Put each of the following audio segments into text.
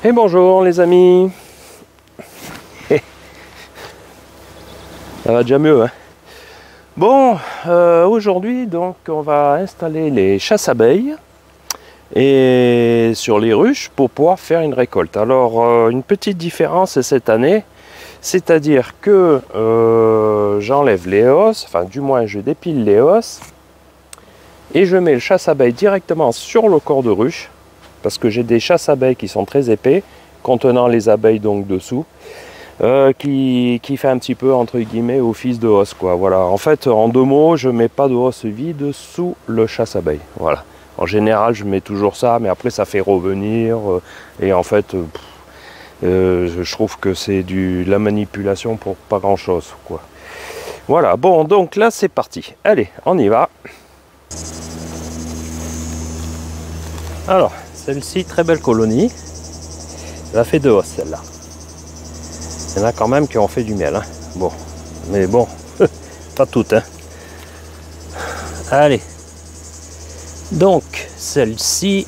Et bonjour les amis. Ça va déjà mieux, hein. Bon, aujourd'hui donc on va installer les chasses-abeilles et sur les ruches pour pouvoir faire une récolte. Alors une petite différence cette année, c'est-à-dire que j'enlève les hausses, enfin du moins je dépile les hausses et je mets le chasse-abeille directement sur le corps de ruche parce que j'ai des chasses-abeilles qui sont très épais contenant les abeilles donc dessous. Qui fait un petit peu entre guillemets office de hausse, quoi. Voilà, en fait en deux mots, je mets pas de hausse vide sous le chasse-abeille. Voilà, en général je mets toujours ça, mais après ça fait revenir et en fait je trouve que c'est la manipulation pour pas grand chose, quoi. Voilà, bon, donc là c'est parti, allez on y va. Alors celle-ci, très belle colonie, elle a fait deux hausses celle-là. Il y en a quand même qui ont fait du miel, hein. Bon, mais bon, pas toutes, hein. Allez, donc celle-ci,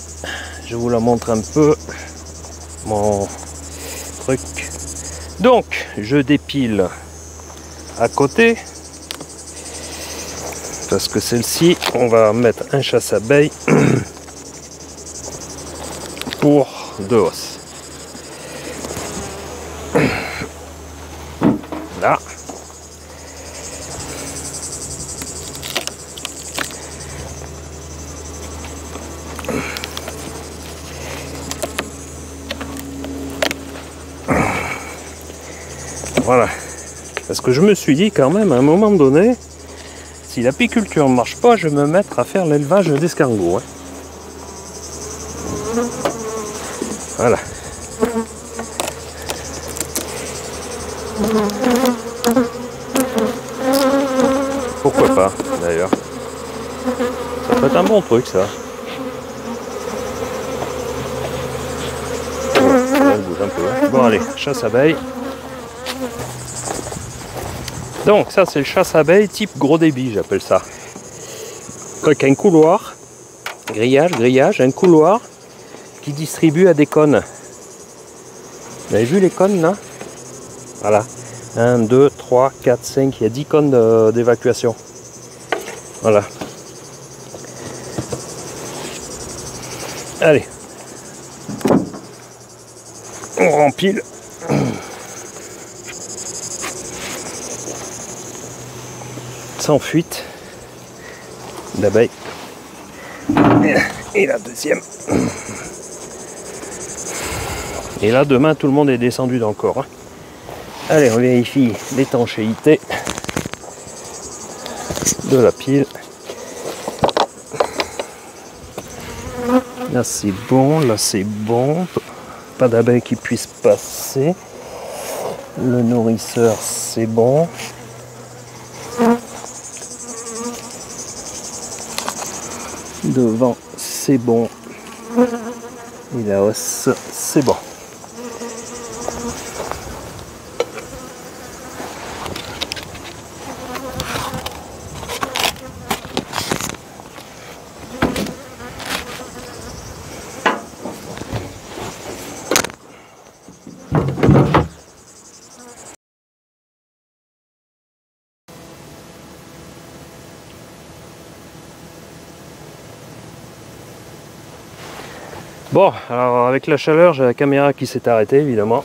je vous la montre un peu, mon truc. Donc, je dépile à côté, parce que celle-ci, on va mettre un chasse-abeille pour deux hausses. Là. Voilà. Parce que je me suis dit quand même à un moment donné, si l'apiculture ne marche pas, je vais me mettre à faire l'élevage d'escargots, hein. Voilà. Pourquoi pas, d'ailleurs. Ça peut être un bon truc, ça. Oh, là, elle bouge un peu. Bon, allez, chasse-abeille. Donc, ça, c'est le chasse-abeille type gros débit, j'appelle ça. Avec un couloir, grillage, un couloir qui distribue à des cônes. Vous avez vu les cônes, là? Voilà. 1, 2, 3, 4, 5, il y a 10 cônes d'évacuation. Voilà. Allez. On rempile. Sans fuite d'abeilles. Et la deuxième. Et là, demain, tout le monde est descendu dans le corps, hein. Allez, on vérifie l'étanchéité de la pile. Là c'est bon, là c'est bon. Pas d'abeilles qui puissent passer. Le nourrisseur c'est bon. Devant c'est bon. Et la hausse c'est bon. Bon, alors avec la chaleur, j'ai la caméra qui s'est arrêtée évidemment.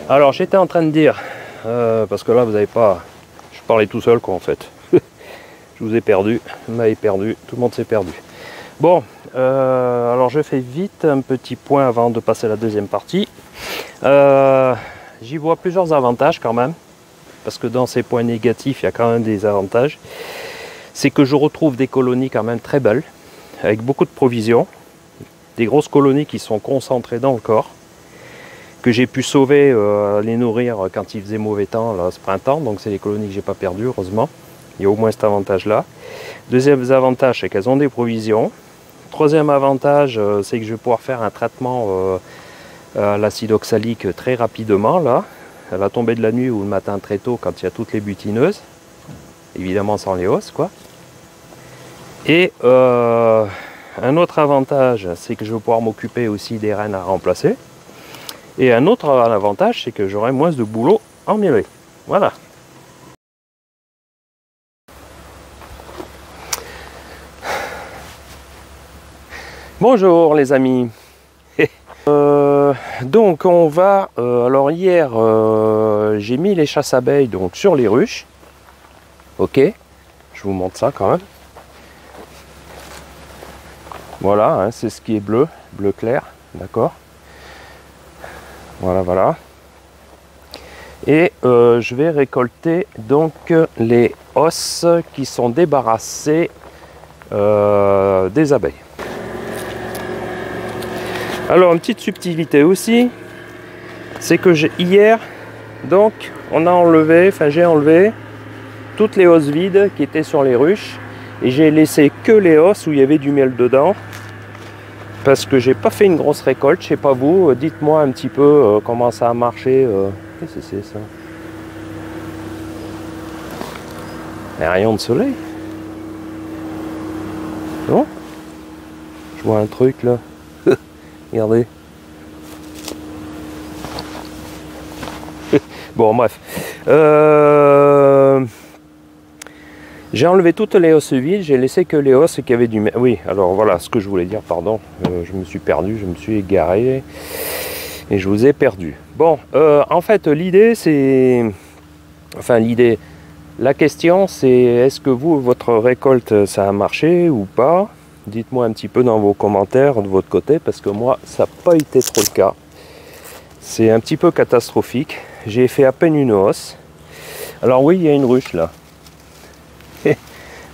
Alors j'étais en train de dire, parce que là vous n'avez pas, je parlais tout seul quoi en fait. Je vous ai perdu, vous m'avez perdu, tout le monde s'est perdu. Bon, alors je fais vite un petit point avant de passer à la deuxième partie. J'y vois plusieurs avantages quand même, parce que dans ces points négatifs, il y a quand même des avantages. C'est que je retrouve des colonies quand même très belles, avec beaucoup de provisions. Des grosses colonies qui sont concentrées dans le corps, que j'ai pu sauver, les nourrir quand il faisait mauvais temps là, ce printemps, donc c'est les colonies que j'ai pas perdues heureusement. Il y a au moins cet avantage là. Deuxième avantage, c'est qu'elles ont des provisions. Troisième avantage, c'est que je vais pouvoir faire un traitement à l'acide oxalique très rapidement là, à la tombée de la nuit ou le matin très tôt quand il y a toutes les butineuses, évidemment sans les hausses quoi. Et un autre avantage, c'est que je vais pouvoir m'occuper aussi des reines à remplacer. Et un autre avantage, c'est que j'aurai moins de boulot en miellerie. Voilà. Bonjour les amis. Donc on va, alors hier j'ai mis les chasses abeilles donc sur les ruches. Ok, je vous montre ça quand même. Voilà, hein, c'est ce qui est bleu, bleu clair, d'accord. Voilà, voilà. Et je vais récolter donc les os qui sont débarrassés des abeilles. Alors une petite subtilité aussi, c'est que hier, donc on a enlevé, enfin j'ai enlevé toutes les os vides qui étaient sur les ruches et j'ai laissé que les os où il y avait du miel dedans parce que j'ai pas fait une grosse récolte. Je sais pas vous, dites-moi un petit peu comment ça a marché. Qu'est-ce que c'est ça? Un rayon de soleil? Non? Je vois un truc là. Regardez. Bon, bref. J'ai enlevé toutes les os vides, j'ai laissé que les os qui avaient du... Oui, alors voilà ce que je voulais dire, pardon. Je me suis perdu, je me suis égaré et je vous ai perdu. Bon, en fait, l'idée c'est... Enfin, l'idée... La question c'est, est-ce que vous, votre récolte, ça a marché ou pas? Dites-moi un petit peu dans vos commentaires de votre côté, parce que moi, ça n'a pas été trop le cas. C'est un petit peu catastrophique. J'ai fait à peine une hausse. Alors oui, il y a une ruche là.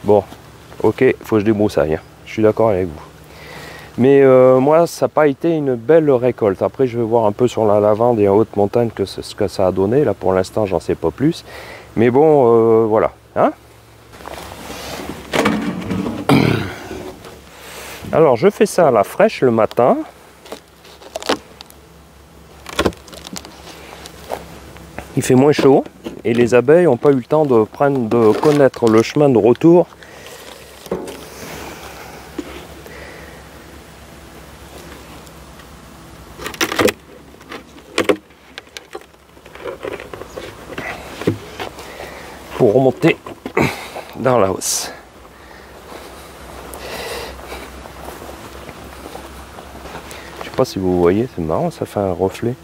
Bon, ok, il faut que je débroussaille. Hein. Je suis d'accord avec vous. Mais moi, ça n'a pas été une belle récolte. Après, je vais voir un peu sur la lavande et en haute montagne ce que ça a donné. Là, pour l'instant, j'en sais pas plus. Mais bon, voilà. Hein? Alors je fais ça à la fraîche le matin. Il fait moins chaud et les abeilles n'ont pas eu le temps de connaître le chemin de retour. Pour remonter dans la hausse. Si vous voyez, c'est marrant, ça fait un reflet.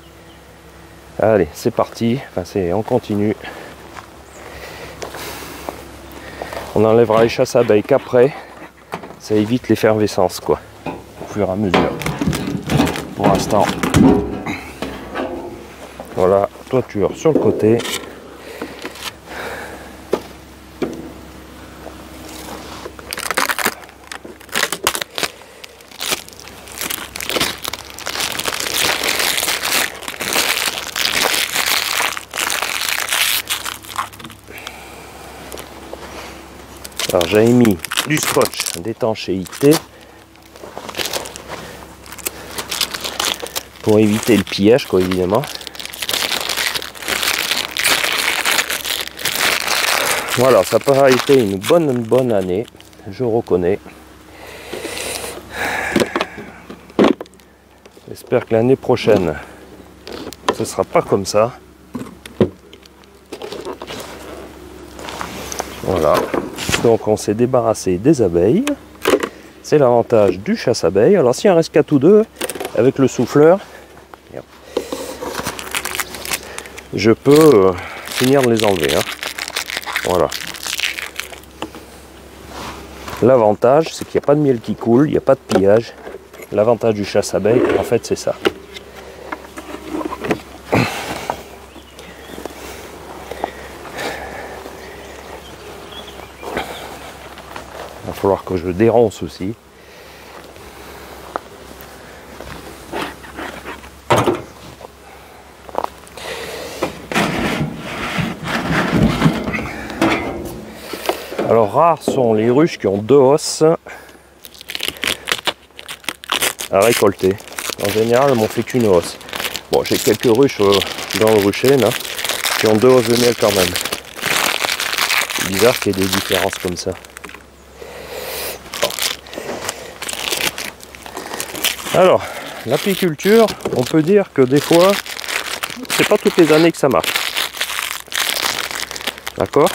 Allez, c'est parti. Enfin, on continue. On enlèvera les chasses abeilles qu'après. Ça évite l'effervescence, quoi. Au fur et à mesure. Pour l'instant. Voilà, toiture sur le côté. Alors j'avais mis du scotch d'étanchéité pour éviter le pillage, quoi, évidemment. Voilà, ça n'a pas été une bonne année, je reconnais. J'espère que l'année prochaine, ce ne sera pas comme ça. Voilà. Donc on s'est débarrassé des abeilles. C'est l'avantage du chasse-abeilles. Alors s'il en reste 4 ou 2, avec le souffleur, je peux finir de les enlever. Hein. Voilà. L'avantage, c'est qu'il n'y a pas de miel qui coule, il n'y a pas de pillage. L'avantage du chasse-abeilles, en fait, c'est ça. Il va falloir que je déronce aussi. Alors rares sont les ruches qui ont 2 os à récolter. En général, elles m'ont fait qu'une hausse. Bon, j'ai quelques ruches dans le rucher là, qui ont 2 hausses de miel quand même. C'est bizarre qu'il y ait des différences comme ça. Alors, l'apiculture, on peut dire que des fois, c'est pas toutes les années que ça marche. D'accord?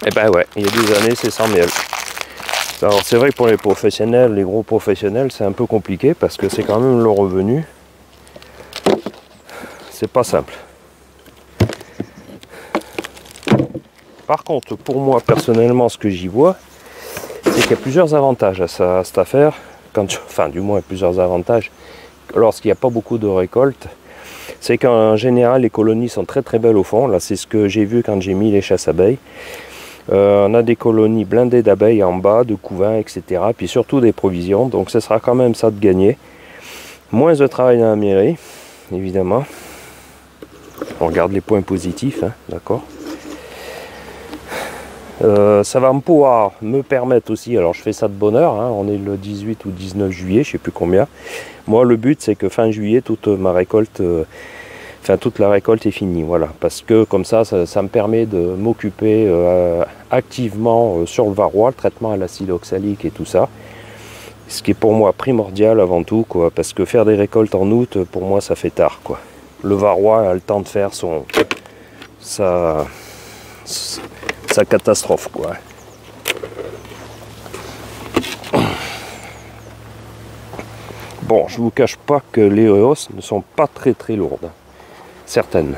Et ben ouais, il y a des années c'est sans miel. Alors c'est vrai que pour les professionnels, les gros professionnels, c'est un peu compliqué parce que c'est quand même le revenu. C'est pas simple. Par contre, pour moi personnellement, ce que j'y vois, c'est qu'il y a plusieurs avantages à cette affaire. Enfin, du moins, plusieurs avantages. Lorsqu'il n'y a pas beaucoup de récoltes, c'est qu'en général, les colonies sont très très belles au fond. Là, c'est ce que j'ai vu quand j'ai mis les chasses abeilles. On a des colonies blindées d'abeilles en bas, de couvains, etc. Puis surtout des provisions. Donc, ce sera quand même ça de gagner. Moins de travail dans la mairie, évidemment. On regarde les points positifs, hein, d'accord. Ça va pouvoir me permettre aussi, alors je fais ça de bonne heure, hein, on est le 18 ou 19 juillet, je sais plus combien. Moi le but c'est que fin juillet toute ma récolte, toute la récolte est finie, voilà. Parce que comme ça me permet de m'occuper activement sur le varroa, le traitement à l'acide oxalique et tout ça. Ce qui est pour moi primordial avant tout, quoi, parce que faire des récoltes en août, pour moi ça fait tard, quoi. Le varroa a le temps de faire sa catastrophe, quoi. Bon, je vous cache pas que les hausses ne sont pas très très lourdes, certaines.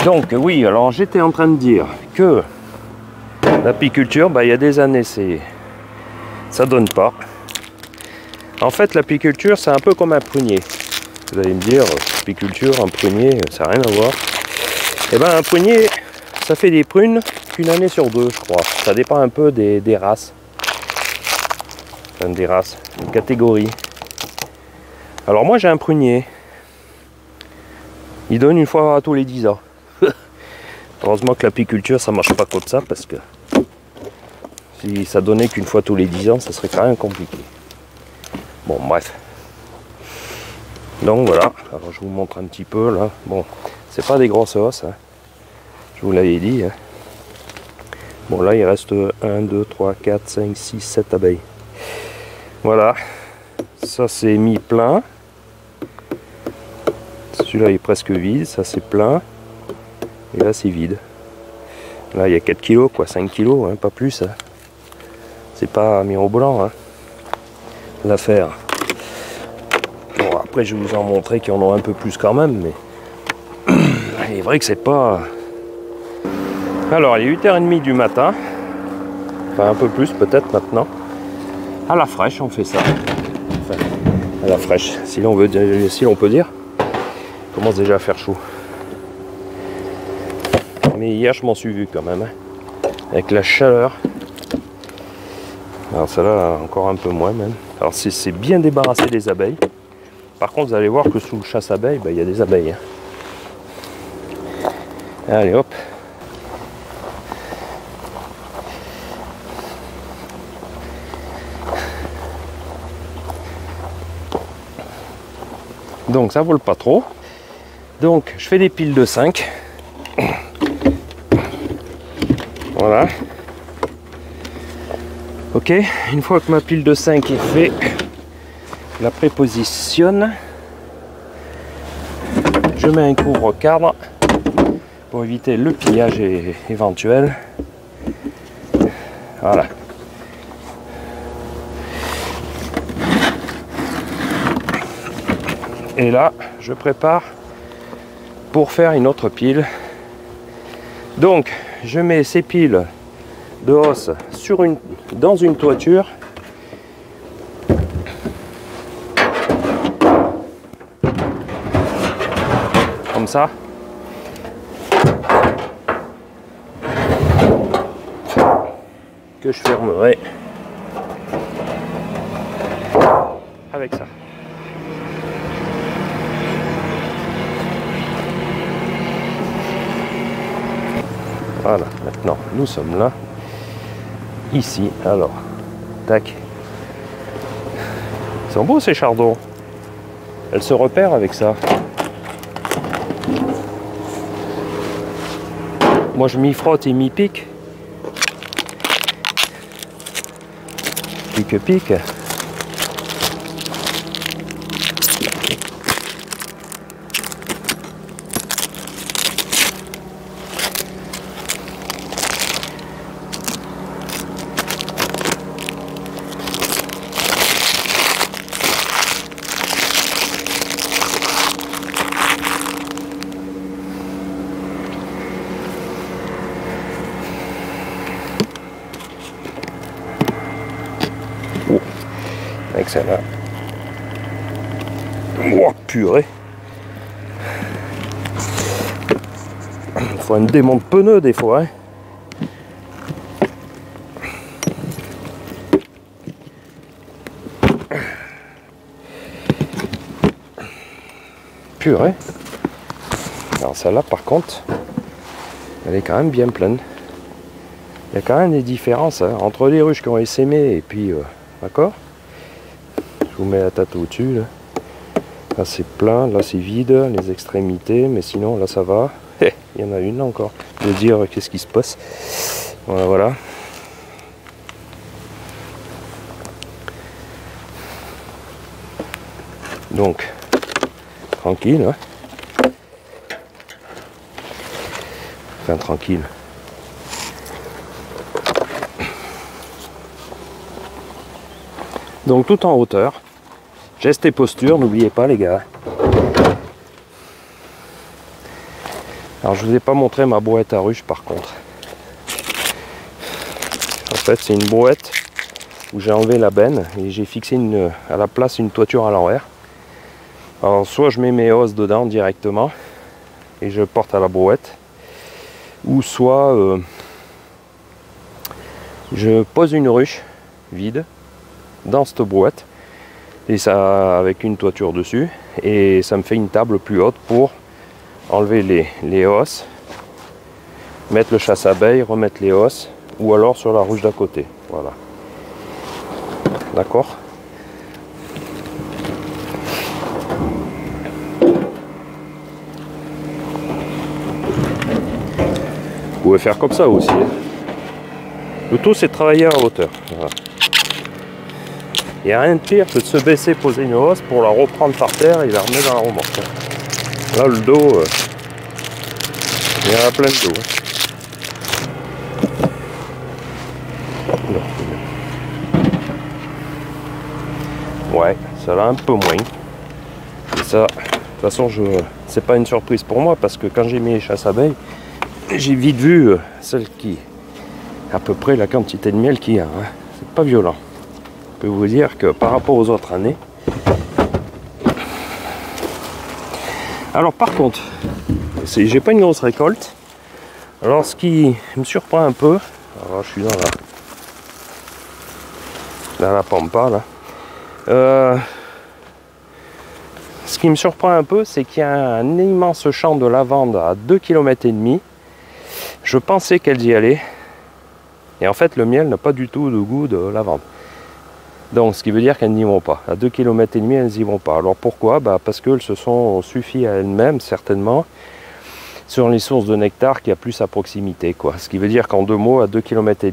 Donc oui, alors j'étais en train de dire que l'apiculture, il y a des années ça donne pas. En fait, l'apiculture c'est un peu comme un prunier. Vous allez me dire, apiculture, un prunier, ça n'a rien à voir. Et ben un prunier, ça fait des prunes qu'une année sur deux, je crois. Ça dépend un peu des races. Enfin, des races, une catégorie. Alors moi j'ai un prunier. Il donne une fois tous les 10 ans. Heureusement que l'apiculture ça marche pas comme ça, parce que si ça donnait qu'une fois tous les 10 ans, ça serait quand même compliqué. Bon, bref. Donc voilà, alors je vous montre un petit peu là. Bon, c'est pas des grosses hausses, hein. Je vous l'avais dit, hein. Bon, là il reste 1, 2, 3, 4, 5, 6, 7 abeilles. Voilà, ça c'est mis plein. Celui-là est presque vide, ça c'est plein. Et là c'est vide. Là il y a 4 kg, quoi, 5 kg, hein, pas plus. Hein. C'est pas mirobolant, hein, l'affaire. Bon, après je vais vous en montrer qu'il y en a un peu plus quand même, mais il est vrai que c'est pas... Alors il est 8h30 du matin, enfin un peu plus peut-être maintenant. À la fraîche on fait ça. Enfin, à la fraîche, si l'on peut dire. Il commence déjà à faire chaud. Mais hier je m'en suis vu quand même, hein, avec la chaleur. Alors celle-là encore un peu moins même. Alors c'est bien débarrassé des abeilles. Par contre vous allez voir que sous le chasse-abeilles, il y a des abeilles. Hein. Allez hop. Donc ça vole pas trop. Donc je fais des piles de 5. Voilà. Ok, une fois que ma pile de 5 est faite, je la prépositionne. Je mets un couvre-cadre pour éviter le pillage éventuel. Voilà. Et là, je prépare pour faire une autre pile. Donc, je mets ces piles de hausse dans une toiture. Comme ça. Que je fermerai avec ça. Voilà, maintenant nous sommes là, ici, alors, tac. Ils sont beaux ces chardons. Elles se repèrent avec ça. Moi je m'y frotte et m'y pique. quelques pics. Excellent. Oh, purée. Il faut un démon de pneu des fois. Hein. Purée. Alors celle-là par contre, elle est quand même bien pleine. Il y a quand même des différences hein, entre les ruches qui ont essaimé et puis... d'accord. Je vous mets la tête au-dessus. Là c'est plein, là c'est vide, les extrémités, mais sinon là ça va. Il y en a une là encore. Je veux dire qu'est-ce qui se passe. Voilà, voilà. Donc, tranquille. Hein. Enfin tranquille. Donc tout en hauteur. Gestes et postures, n'oubliez pas les gars. Alors je vous ai pas montré ma brouette à ruche par contre. En fait c'est une brouette où j'ai enlevé la benne et j'ai fixé à la place une toiture à l'envers. Alors soit je mets mes hausses dedans directement et je porte à la brouette, ou soit je pose une ruche vide dans cette brouette et ça avec une toiture dessus et ça me fait une table plus haute pour enlever les hausses, mettre le chasse-abeille, remettre les hausses ou alors sur la ruche d'à côté. Voilà. D'accord. Vous pouvez faire comme ça aussi. Le tout c'est de travailler en hauteur. Voilà. Il n'y a rien de pire que de se baisser, poser une hausse pour la reprendre par terre et la remettre dans la remorque. Là le dos, il y en a plein de dos. Ouais, ça l'a un peu moins. Et ça, de toute façon, c'est pas une surprise pour moi parce que quand j'ai mis les chasses abeilles, j'ai vite vu celle qui, à peu près la quantité de miel qu'il y a. Hein. C'est pas violent. Je peux vous dire que par rapport aux autres années. Alors par contre, j'ai pas une grosse récolte. Alors ce qui me surprend un peu, alors je suis dans la pampa là. Ce qui me surprend un peu, c'est qu'il y a un immense champ de lavande à 2,5 km. Je pensais qu'elles y allaient. Et en fait, le miel n'a pas du tout de goût de lavande. Donc, ce qui veut dire qu'elles n'y vont pas. À 2,5 km, elles n'y vont pas. Alors pourquoi? Parce qu'elles se sont suffies à elles-mêmes, certainement, sur les sources de nectar qu'il y a plus à proximité, quoi. Ce qui veut dire qu'en deux mots, à 2,5 km,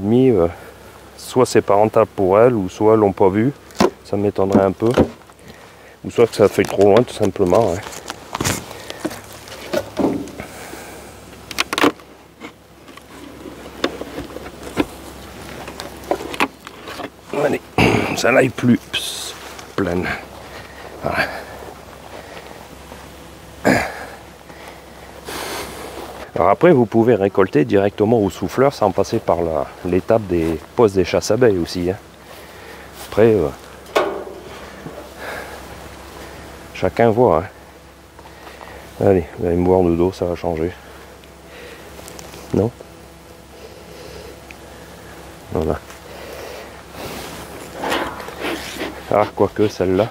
soit c'est pas rentable pour elles, ou soit elles l'ont pas vu. Ça m'étonnerait un peu. Ou soit que ça fait trop loin, tout simplement. Hein. Allez, ça n'aille plus pleine. Voilà. Alors après, vous pouvez récolter directement au souffleur sans passer par l'étape des postes des chasses abeilles aussi. Hein. Après, chacun voit. Hein. Allez, vous allez me voir le dos, ça va changer. Non? Voilà. Ah, quoique celle-là,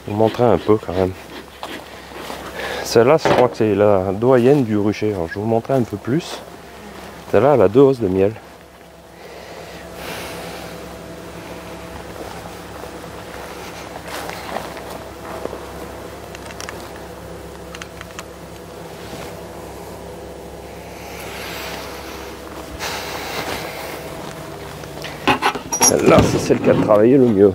je vous montrer un peu quand même. Celle-là, je crois que c'est la doyenne du rucher. Alors, je vais vous montrer un peu plus. Celle-là, elle a 2 hausses de miel. Celle-là, c'est celle qui a travaillé le mieux.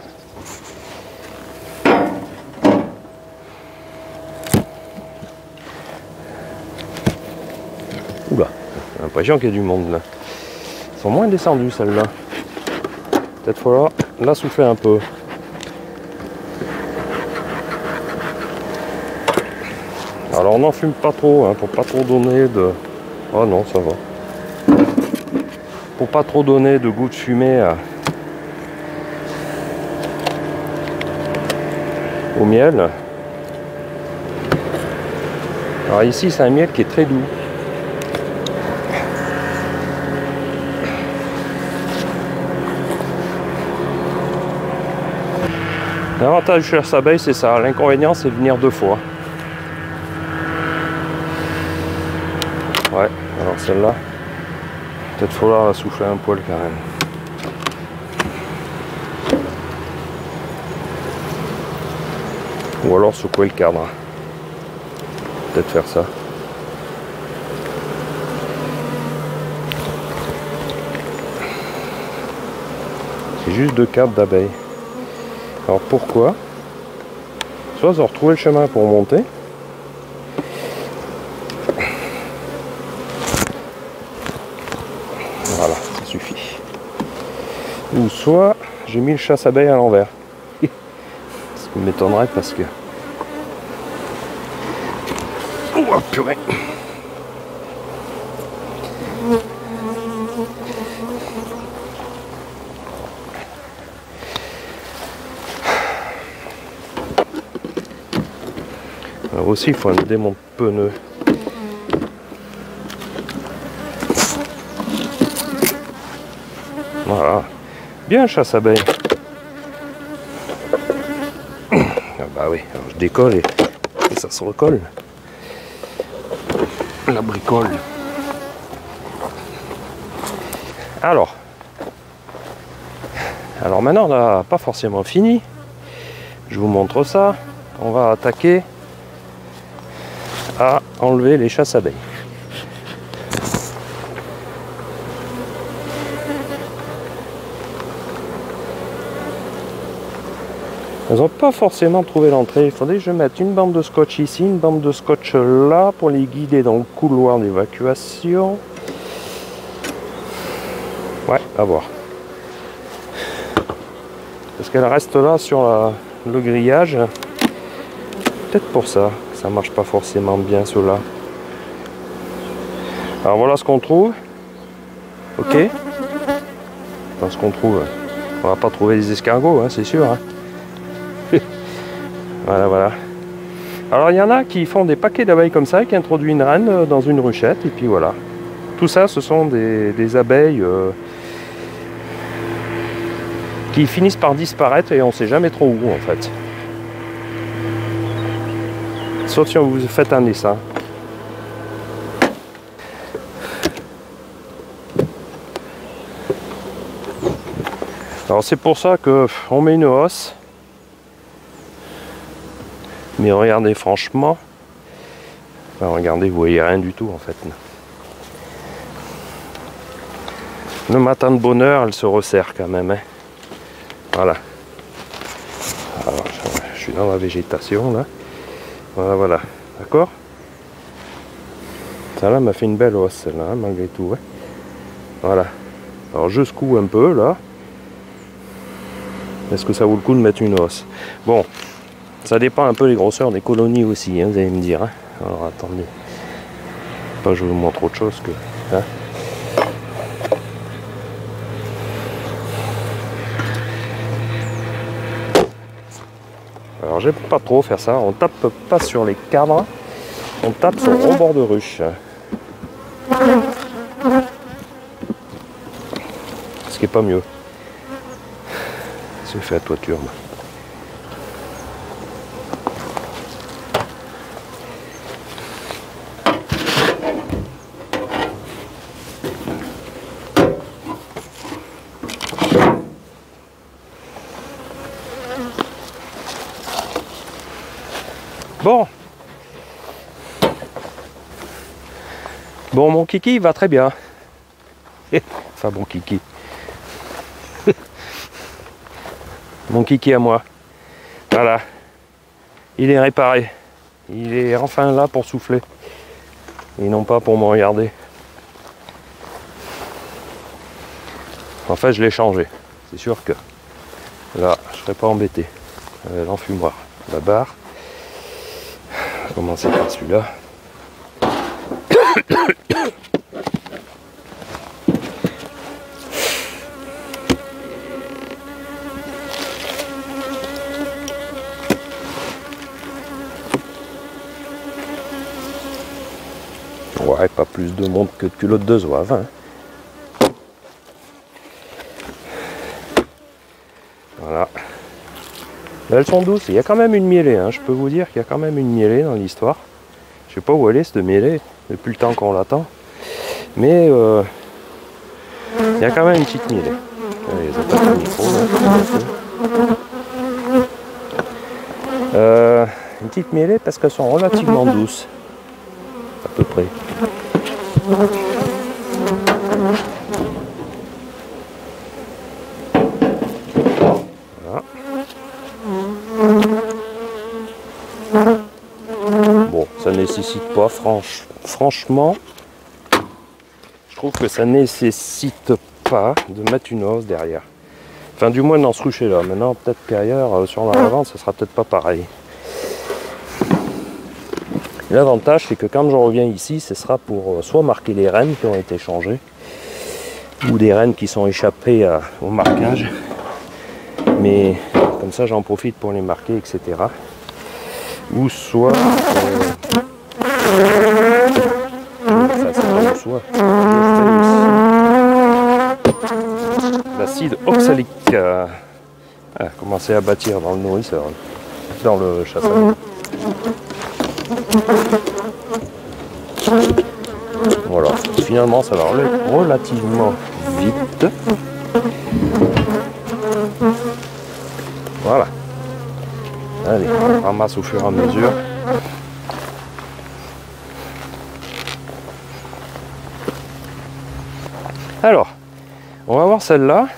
Oula, j'ai l'impression qu'il y a du monde là. Ils sont moins descendus celles-là. Peut-être falloir la souffler un peu. Alors on n'en fume pas trop, hein, pour pas trop donner de... Oh non, ça va. Pour pas trop donner de goût de fumée au miel. Alors ici c'est un miel qui est très doux. L'avantage du chasse-abeille c'est ça, l'inconvénient c'est de venir 2 fois. Ouais, alors celle-là, peut-être falloir la souffler un poil quand même. Ou alors secouer le cadre. Peut-être faire ça. C'est juste 2 cadres d'abeilles. Alors pourquoi? Soit ils ont retrouvé le chemin pour monter. Voilà, ça suffit. Ou soit j'ai mis le chasse-abeille à l'envers. Ce qui m'étonnerait parce que... Oh purée! Alors aussi il faut enlever mon pneu. Voilà. Bien chasse-abeille. Ah bah oui, alors je décolle et ça se recolle. La bricole. Alors maintenant on n'a pas forcément fini. Je vous montre ça. On va attaquer à enlever les chasses-abeilles. Elles n'ont pas forcément trouvé l'entrée. Il faudrait que je mette une bande de scotch ici, une bande de scotch là pour les guider dans le couloir d'évacuation. Ouais, à voir. Parce qu'elle reste là sur le grillage. Peut-être pour ça que ça marche pas forcément bien ceux-là. Alors voilà ce qu'on trouve. Ok. Enfin, ce qu'on trouve. On va pas trouver des escargots, hein, c'est sûr. Hein. Voilà. Alors il y en a qui font des paquets d'abeilles comme ça, qui introduisent une reine dans une ruchette, et puis voilà. Tout ça, ce sont des abeilles qui finissent par disparaître et on ne sait jamais trop où en fait. Sauf si on vous fait un dessin. Alors c'est pour ça qu'on met une hausse. Mais regardez franchement. Enfin, regardez, vous voyez rien du tout en fait. Le matin de bonne heure, elle se resserre quand même. Hein. Voilà. Alors, je suis dans la végétation là. Voilà. D'accord? Ça là m'a fait une belle hausse là, hein, malgré tout. Hein. Voilà. Alors je secoue un peu là. Est-ce que ça vaut le coup de mettre une hausse? Bon, ça dépend un peu des grosseurs des colonies aussi, hein, vous allez me dire. Hein. Alors attendez. Pas je vous montre autre chose que. Hein. Alors j'aime pas trop faire ça, on tape pas sur les cadres, on tape sur le rebord de ruche. Ce qui est pas mieux. C'est fait à toiture. Bon, mon kiki va très bien. Enfin, bon kiki. Mon kiki à moi. Voilà. Il est réparé. Il est enfin là pour souffler. Et non pas pour me regarder. Enfin, je l'ai changé. C'est sûr que là, je ne serais pas embêté. L'enfumoir, la barre. On va commencer par celui-là. Ouais, pas plus de monde que de culotte de zouave. Hein. Voilà. Elles sont douces. Il y a quand même une mielée. Hein. Je peux vous dire qu'il y a quand même une mielée dans l'histoire. Je sais pas où elle est cette mêlée, depuis le temps qu'on l'attend. Mais il y a quand même une petite mêlée. Allez, les attaques au micro, là. Une petite mêlée parce qu'elles sont relativement douces. À peu près. Voilà. Bon, ça nécessite pas, franchement, je trouve que ça nécessite pas de mettre une hausse derrière. Enfin, du moins dans ce rucher là. Maintenant, peut-être qu'ailleurs, sur la lavande, ça sera peut-être pas pareil. L'avantage, c'est que quand je reviens ici, ce sera pour soit marquer les rennes qui ont été changées, ou des rennes qui sont échappées au marquage. Mais comme ça, j'en profite pour les marquer, etc. Ou soit... l'acide oxalique a commencé à bâtir dans le nourrisseur, dans le chasse-abeille. Voilà, finalement ça va relativement vite. Voilà. Allez, on ramasse au fur et à mesure. Alors, on va voir celle-là,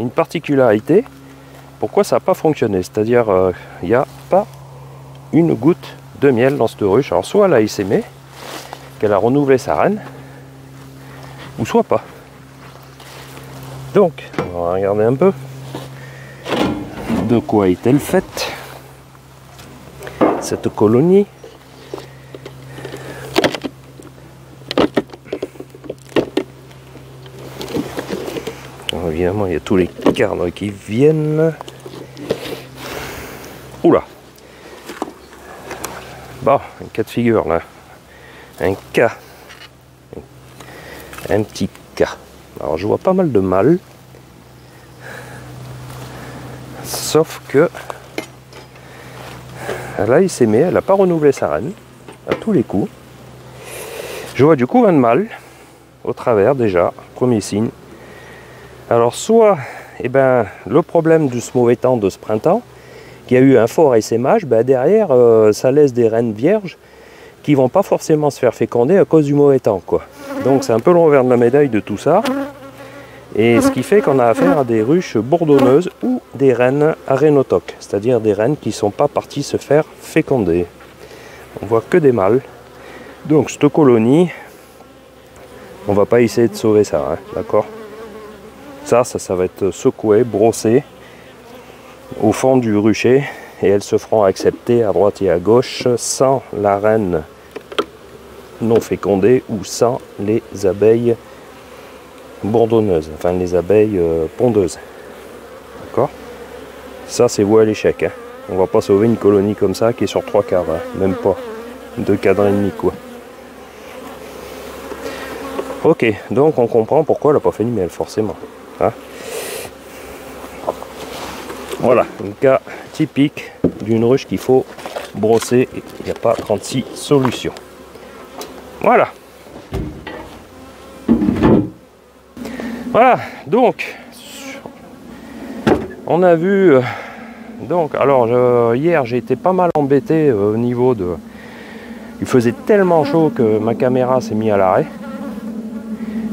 une particularité. Pourquoi ça n'a pas fonctionné? C'est-à-dire, il n'y a pas une goutte de miel dans cette ruche. Alors, soit elle a essaimé, qu'elle a renouvelé sa reine, ou soit pas. Donc, on va regarder un peu de quoi est-elle faite, cette colonie. Alors, évidemment, il y a tous les cadres qui viennent. Oula! Bon, un cas de figure là. Un cas. Un petit cas. Alors, je vois pas mal de mâles. Sauf que elle a essaimé, elle n'a pas renouvelé sa reine à tous les coups. Je vois du coup un mâle au travers déjà, premier signe. Alors soit le problème de ce mauvais temps de ce printemps, qui a eu un fort essaimage, derrière ça laisse des reines vierges qui vont pas forcément se faire féconder à cause du mauvais temps, quoi. Donc c'est un peu le revers de la médaille de tout ça. Et ce qui fait qu'on a affaire à des ruches bourdonneuses ou des reines arénotoques, c'est-à-dire des reines qui ne sont pas parties se faire féconder. On voit que des mâles. Donc cette colonie, on va pas essayer de sauver ça, hein, d'accord? Ça va être secoué, brossé au fond du rucher et elles se feront accepter à droite et à gauche sans la reine non fécondée ou sans les abeilles bourdonneuses, enfin les abeilles pondeuses. D'accord? Ça c'est voué à l'échec. Hein. On va pas sauver une colonie comme ça qui est sur 3 cadres, hein. Même pas 2 cadres et demi, quoi. Ok, donc on comprend pourquoi elle n'a pas fait de miel, forcément. Hein. Voilà, un cas typique d'une ruche qu'il faut brosser. Il n'y a pas 36 solutions. Voilà. Voilà, donc on a vu. Donc, alors hier j'ai été pas mal embêté au niveau de. Il faisait tellement chaud que ma caméra s'est mise à l'arrêt.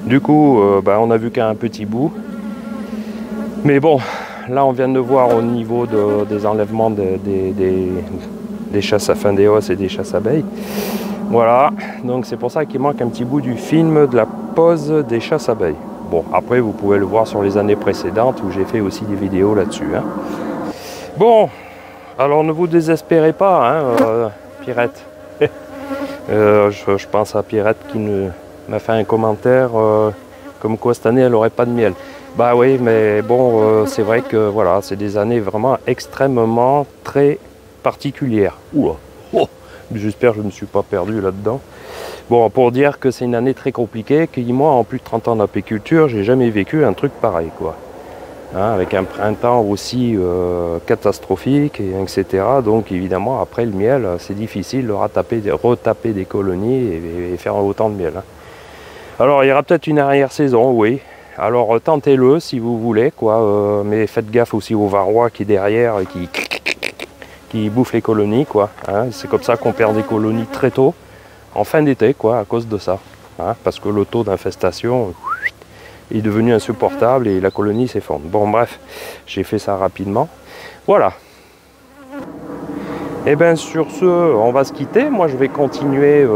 Du coup, on a vu qu'un petit bout. Mais bon, là on vient de voir au niveau des enlèvements des chasses à fin des os et des chasses abeilles. Voilà, donc c'est pour ça qu'il manque un petit bout du film de la pose des chasses abeilles. Bon, après vous pouvez le voir sur les années précédentes où j'ai fait aussi des vidéos là-dessus. Hein. Bon, alors ne vous désespérez pas, hein, Pierrette. Je pense à Pierrette qui m'a fait un commentaire comme quoi cette année elle n'aurait pas de miel. Bah oui, mais bon, c'est vrai que voilà, c'est des années vraiment extrêmement très particulières. Oula, oh, j'espère que je ne me suis pas perdu là-dedans. Bon, pour dire que c'est une année très compliquée, que moi, en plus de 30 ans d'apiculture, j'ai jamais vécu un truc pareil, quoi. Hein, avec un printemps aussi catastrophique, etc. Donc évidemment, après le miel, c'est difficile de retaper des colonies et faire autant de miel. Hein. Alors, il y aura peut-être une arrière-saison, oui. Alors, tentez-le si vous voulez, quoi. Mais faites gaffe aussi au varroa qui est derrière et qui bouffe les colonies, quoi. Hein. C'est comme ça qu'on perd des colonies très tôt, en fin d'été, quoi, à cause de ça. Hein, parce que le taux d'infestation est devenu insupportable et la colonie s'effondre. Bon, bref, j'ai fait ça rapidement. Voilà. Et bien sur ce, on va se quitter. Moi, je vais continuer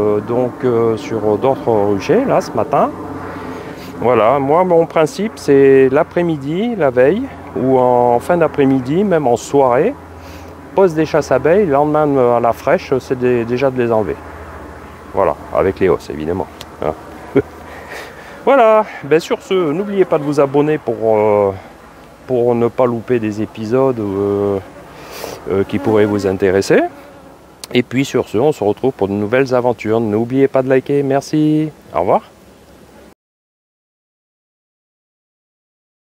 sur d'autres ruchers, là, ce matin. Voilà, moi, mon principe, c'est l'après-midi, la veille, ou en fin d'après-midi, même en soirée, pose des chasses abeilles, le lendemain à la fraîche, c'est déjà de les enlever. Voilà, avec les os, évidemment. Hein. Voilà, ben sur ce, n'oubliez pas de vous abonner pour ne pas louper des épisodes qui pourraient vous intéresser. Et puis sur ce, on se retrouve pour de nouvelles aventures. N'oubliez pas de liker, merci, au revoir.